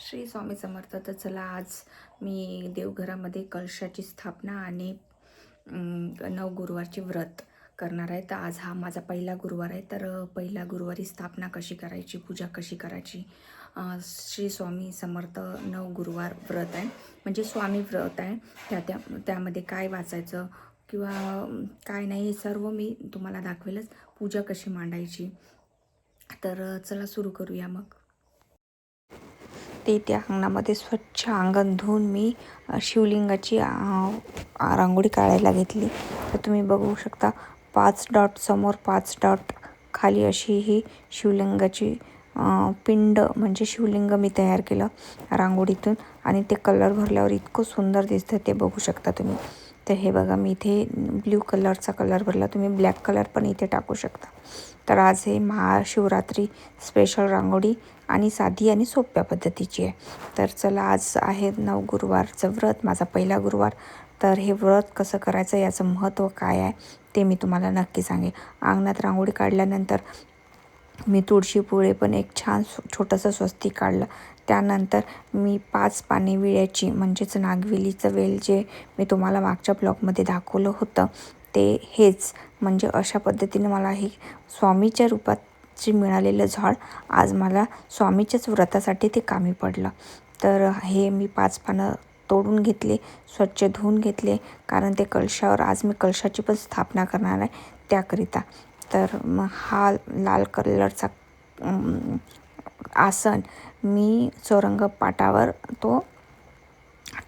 श्री स्वामी समर्थ. तर चला, आज मी देवघरामध्ये कलशाची स्थापना आणि नवगुरुवारचे व्रत करणार आहे. तर आज हा माझा पहिला गुरुवार आहे. तर पहिल्या गुरुवारी स्थापना कशी करायची, पूजा कशी करायची, श्री स्वामी समर्थ नवगुरुवार व्रत आहे, म्हणजे स्वामी व्रत आहे. त्यामध्ये काय वाचायचं किंवा काय नाही, हे सर्व मी तुम्हाला दाखवेलच. पूजा कशी मांडायची. तर चला सुरू करूया मग. ते त्या अंगणामध्ये स्वच्छ अंगण धुवून मी शिवलिंगाची रांगोळी काढायला घेतली. तर तुम्ही बघू शकता, 5 डॉट समोर, 5 डॉट खाली अशी ही शिवलिंगाची पिंड म्हणजे शिवलिंग मी तयार केलं रांगोळीतून. आणि ते कलर भरल्यावर इतकं सुंदर दिसतं, ते बघू शकता तुम्ही. तर हे बघा, मी इथे ब्ल्यू कलरचा कलर भरला. तुम्ही ब्लॅक कलर पण इथे टाकू शकता. तर आज हे महाशिवरात्री स्पेशल रांगोळी आणि साधी आणि सोप्या पद्धतीची आहे. तर चला, आज आहे नवगुरुवारचं व्रत, माझा पहिला गुरुवार. तर हे व्रत कसं करायचं, याचं महत्त्व काय आहे ते मी तुम्हाला नक्की सांगेन. अंगणात रांगोळी काढल्यानंतर मी तुळशीपुढे पण एक छान छोटंसं स्वस्तिक काढलं. त्यानंतर मी 5 पाने विड्याची म्हणजेच नागवेलीचं वेल, जे मी तुम्हाला मागच्या ब्लॉगमध्ये दाखवलं होतं, ते हेच. म्हणजे अशा पद्धतीने मला हे स्वामीच्या रूपात मिळालेलं झाड आज मला स्वामीच्याच व्रतासाठी ते कामी पडलं. तर हे मी 5 पानं तोडून घेतले, स्वच्छ धुवून घेतले, कारण ते कलशावर आज मी कलशाची पण स्थापना करणार आहे त्याकरिता. तर मग हा लाल कलरचा आसन मी चौरंग पाटावर तो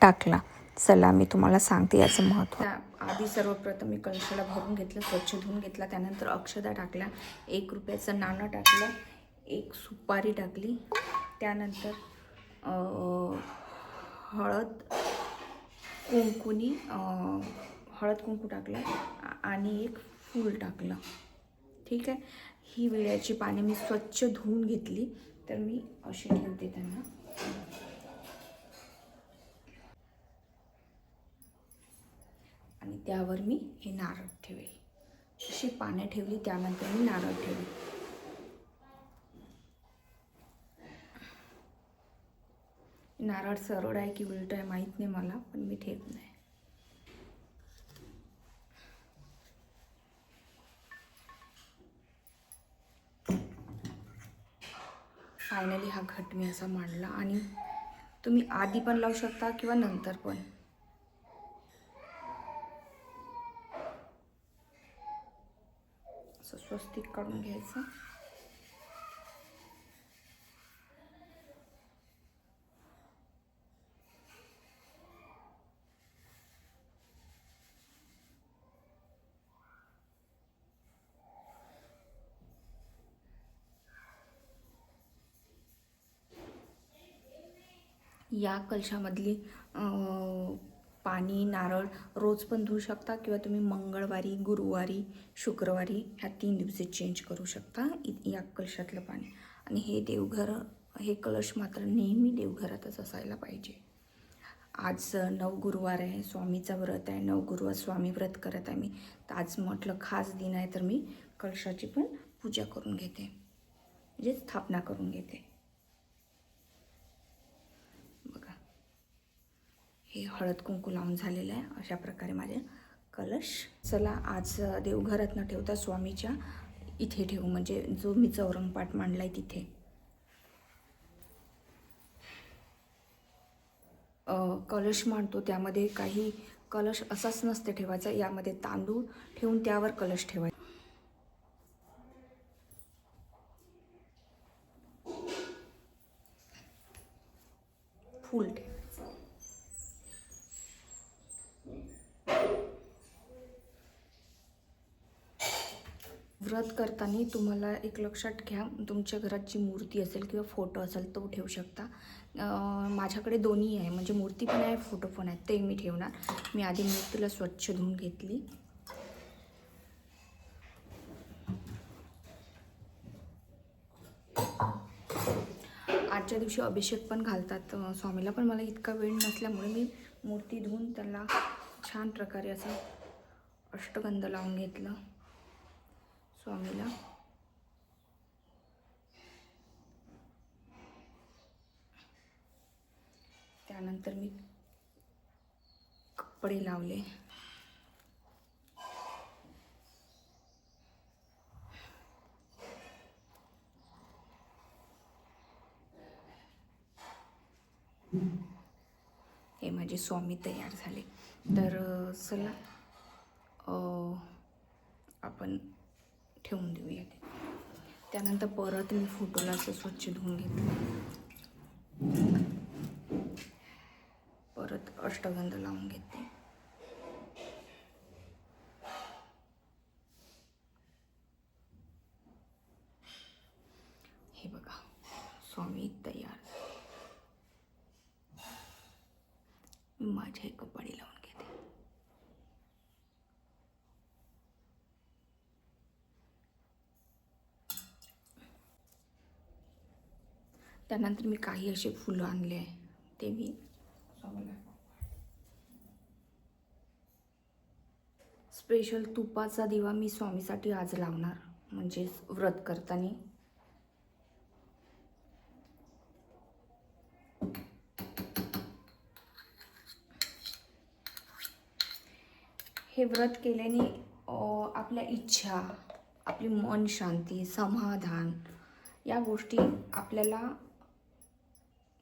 टाकला. चला, मी तुम्हाला सांगते याचं महत्त्व. आधी सर्वप्रथम मी कलशाला भरून घेतलं, स्वच्छ धुवून घेतला. त्यानंतर अक्षता टाकल्या, 1 रुपयाचं नाणं टाकलं, 1 सुपारी टाकली. त्यानंतर हळद कुंकू टाकलं आणि 1 फूल टाकलं. ठीक आहे. ही विड्याची पाने मी स्वच्छ धुवून घेतली. तर मी अशी ठेवते त्यांना. आणि त्यावर मी हे नारळ ठेवेल. अशी पाने ठेवली, त्यानंतर मी नारळ ठेवली. नारळ सरळ आहे की उलट आहे माहीत नाही मला, पण मी ठेवत नाही. फायनली हा घट मी असा मांडला. आणि तुम्ही आधी पण लावू शकता किंवा नंतर पण. असं स्वस्तिक काढून घ्यायचं. या कलशामधली पाणी, नारळ रोज पण धुवू शकता किंवा तुम्ही मंगळवारी, गुरुवारी, शुक्रवारी ह्या 3 दिवशी चेंज करू शकता या कलशातलं पाणी. आणि हे कलश मात्र नेहमी देवघरातच असायला पाहिजे. आज नवगुरुवार आहे, स्वामीचा व्रत आहे, नवगुरुवार स्वामी व्रत करत आहे मी. तर आज म्हटलं खास दिन आहे, तर मी कलशाची पण पूजा करून घेते, म्हणजे स्थापना करून घेते. बघा, हे हळद कुंकू लावून झालेलं आहे. अशा प्रकारे माझे कलश. चला, आज देवघरात न ठेवता स्वामीच्या इथे ठेवू, म्हणजे जो मी चौरंगपाट मांडला आहे तिथे. कलश मांडतो त्यामध्ये काही कलश असाच नसते ठेवायचा. यामध्ये तांदूळ ठेवून त्यावर कलश ठेवायचा. फूल ठेवायचं. व्रत करताना तुम्हाला एक लक्षात घ्या, तुमच्या घरात जी मूर्ती असेल किंवा फोटो असेल तो ठेवू शकता. माझ्याकडे दोन्ही आहे, म्हणजे मूर्ती पण आहे, फोटो पण आहे, ते मी ठेवणार. मी आधी मूर्तीला स्वच्छ धुवून घेतली. आजच्या दिवशी अभिषेक पण घालतात स्वामीला, पण मला इतका वेळ नसल्यामुळे मी मूर्ती धुवून त्याला छान प्रकारे असं अष्टगंध लावून घेतलं स्वामीला. त्यानंतर मी कपडे लावले. हे माझे स्वामी तयार झाले. तर चला आपण ठेवून देऊया ते. त्यानंतर परत मी फोटोला असं स्वच्छ धुवून घेतलं. परत अष्टगंध लावून घेते. हे बघा स्वामी तयार. माझे कपडे लावून घेते. त्यानंतर मी काही असे फुलं आणले आहे ते मी स्पेशल तुपाचा दिवा मी स्वामीसाठी आज लावणार, म्हणजे व्रत करताना. हे व्रत केल्याने आपल्या इच्छा, आपली मन शांती, समाधान या गोष्टी आपल्याला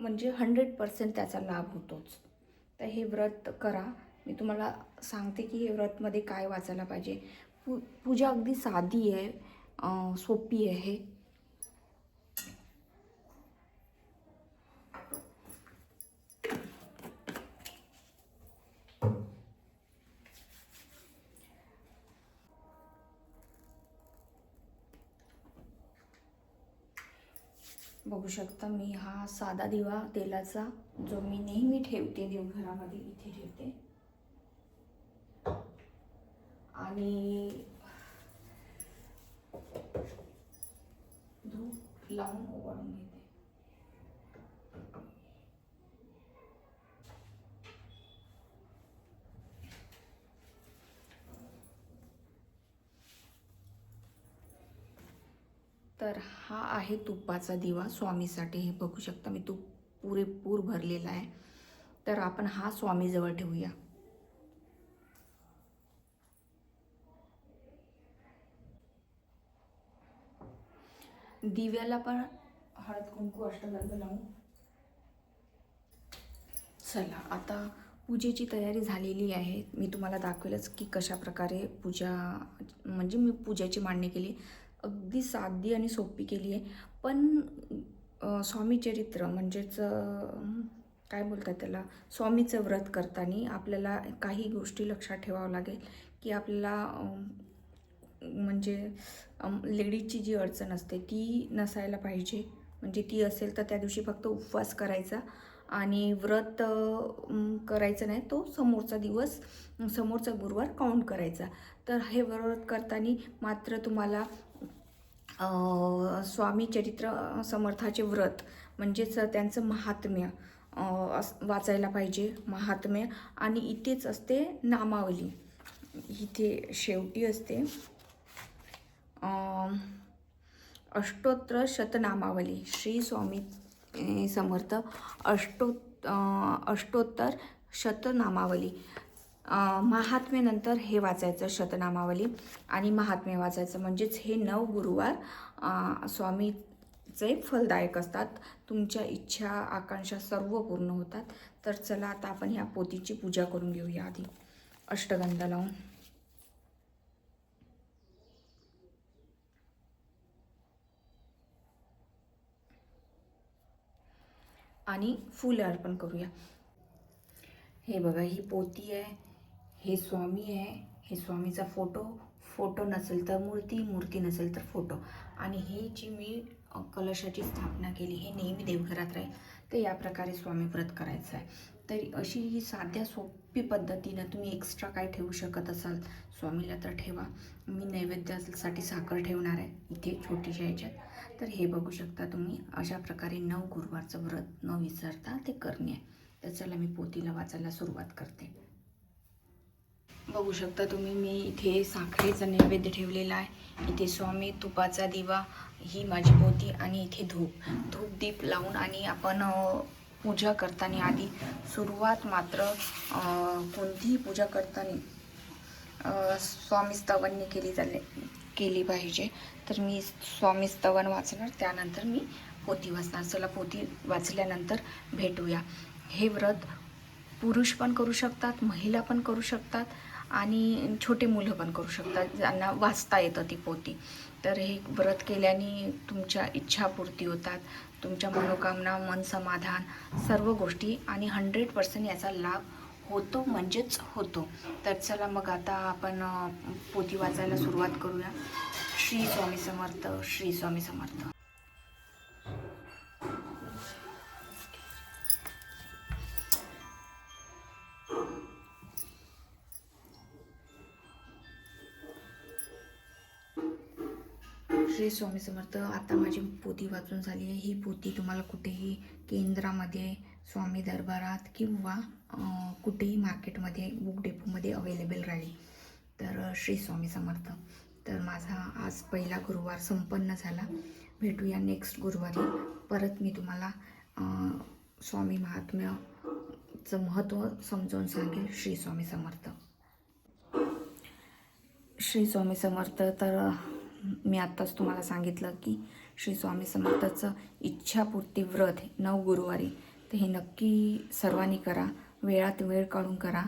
म्हणजे 100% त्याचा लाभ होतोच. तर हे व्रत करा. मी तुम्हाला सांगते की हे व्रतमध्ये काय वाचायला पाहिजे. पूजा अगदी साधी आहे, सोपी आहे. बघू शकता मी हा साधा दिवा तेलाचा जो मी नेहमी ठेवते देवघरामध्ये इथे ठेवते. आणि धूप लावून ओवाळून घेते. तर हा आहे तुपाचा दिवा स्वामीसाठी. हे बघू शकता मी तूप पुरेपूर भरलेला आहे. तर आपण हा स्वामीजवळ ठेवूया. दिव्याला पण हळद कुंकू अष्टगंध लावून. चला आता पूजेची तयारी झालेली आहे. मी तुम्हाला दाखवेलच की कशा प्रकारे पूजा, म्हणजे मी पूजाची मांडणी केली. अगदी साधी आणि सोपी केली आहे. पण स्वामी चरित्र म्हणजेच काय बोलतात त्याला, स्वामीचं व्रत करताना आपल्याला काही गोष्टी लक्षात ठेवावं लागेल की आपल्याला म्हणजे लेडीजची जी अडचण असते ती नसायला पाहिजे. म्हणजे ती असेल तर त्या दिवशी फक्त उपवास करायचा आणि व्रत करायचं नाही. तो समोरचा दिवस, समोरचा गुरुवार काउंट करायचा. तर हे व्रत करताना मात्र तुम्हाला स्वामी चरित्र समर्थाचे व्रत म्हणजेच त्यांचं महात्म्य वाचायला पाहिजे. महात्म्य आणि इथेच असते नामावली, इथे शेवटी असते अष्टोत्तर शतनामावली. श्री स्वामी समर्थ अष्टोत्तर शतनामावली. महात्म्यानंतर हे वाचायचं शतनामावली आणि महात्म्य वाचायचं. म्हणजेच हे 9 गुरुवार स्वामीचे फलदायक असतात. तुमच्या इच्छा आकांक्षा सर्व पूर्ण होतात. तर चला आता आपण ह्या पोथीची पूजा करून घेऊया. आधी अष्टगंध लावून आणि फूल अर्पण करूया. हे बघा ही पोथी आहे, हे स्वामी आहे, हे स्वामीचा फोटो नसेल तर मूर्ती, मूर्ती नसेल तर फोटो. आणि ही जी मी कलशाची स्थापना केली, हे नेहमी देवघरात राहील. तर या प्रकारे स्वामी व्रत करायचं आहे. तर अशी ही साध्या सोपी पद्धतीनं तुम्ही एक्स्ट्रा काय ठेवू शकत असाल स्वामीला तर ठेवा. मी नैवेद्यासाठी साखर ठेवणार आहे इथे छोटीशा ह्याच्यात. तर हे बघू शकता तुम्ही अशा प्रकारे 9 गुरुवारचं व्रत न विसरता ते करणे आहे. तर चला मी पोथीला वाचायला सुरुवात करते. बघू शकता तुम्ही मी इथे साखरेचा नैवेद्य ठेवलेला आहे. इथे स्वामी, तुपाचा दिवा, ही माझी पोथी आणि इथे धूप दीप लावून आणि आपण पूजा करताना आधी सुरुवात मात्र कोणतीही पूजा करताना स्वामी स्तवनने केली पाहिजे. तर मी स्वामी स्तवन वाचणार, त्यानंतर मी पोथी वाचणार. चला पोथी वाचल्यानंतर भेटूया. हे व्रत पुरुष पण करू शकतात, महिला पण करू शकतात आणि छोटे मुलं पण करू शकतात, ज्यांना वाचता येतं ती पोथी. तर हे व्रत केल्याने तुमच्या इच्छापूर्ती होतात, तुमच्या मनोकामना, मन समाधान, सर्व गोष्टी आणि 100% याचा लाभ होतो म्हणजेच होतो. तर चला मग आता आपण पोथी वाचायला सुरुवात करूया. श्री स्वामी समर्थ, श्री स्वामी समर्थ. श्री स्वामी समर्थ. आता माझी पोथी वाचून झाली आहे. ही पोथी तुम्हाला कुठेही केंद्रामध्ये, स्वामी दरबारात किंवा कुठेही मार्केटमध्ये, बुक डेपोमध्ये अवेलेबल राहील. तर श्री स्वामी समर्थ. तर माझा आज पहिला गुरुवार संपन्न झाला. भेटूया नेक्स्ट गुरुवारी. परत मी तुम्हाला स्वामी महात्म्याचं महत्त्व समजावून सांगेल. श्री स्वामी समर्थ. श्री स्वामी समर्थ. तर मी आत्ताच तुम्हाला सांगितलं की श्री स्वामी समर्थाचं इच्छापूर्ती व्रत 9 गुरुवारी. तर हे नक्की सर्वांनी करा, वेळात वेळ काढून करा.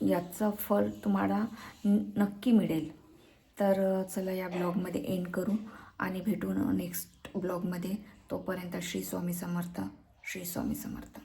याचं फळ तुम्हाला नक्की मिळेल. तर चला या ब्लॉगमध्ये एंड करू आणि भेटून नेक्स्ट ब्लॉगमध्ये. तोपर्यंत श्री स्वामी समर्थ, श्री स्वामी समर्थ.